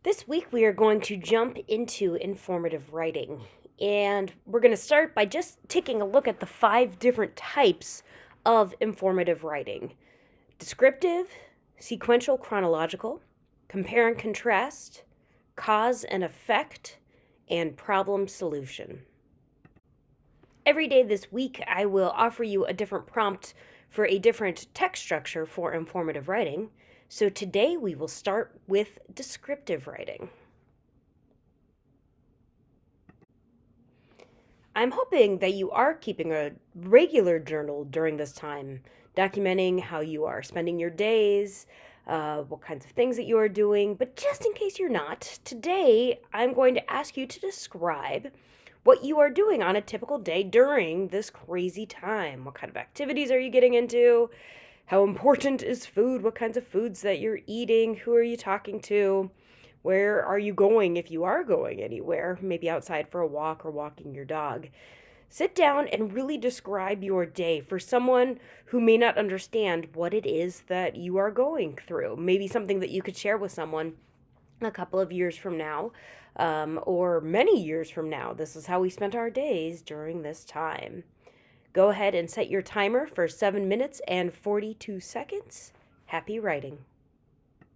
This week we are going to jump into informative writing, and we're going to start by just taking a look at the 5 different types of informative writing: descriptive, sequential chronological, compare and contrast, cause and effect, and problem solution. Every day this week, I will offer you a different prompt for a different text structure for informative writing. So today we will start with descriptive writing. I'm hoping that you are keeping a regular journal during this time, documenting how you are spending your days, what kinds of things that you are doing. But just in case you're not, today I'm going to ask you to describe what you are doing on a typical day during this crazy time. What kind of activities are you getting into? How important is food? What kinds of foods that you're eating? Who are you talking to? Where are you going if you are going anywhere? Maybe outside for a walk or walking your dog. Sit down and really describe your day for someone who may not understand what it is that you are going through. Maybe something that you could share with someone a couple of years from now, or many years from now. This is how we spent our days during this time. Go ahead and set your timer for 7 minutes and 42 seconds. Happy writing.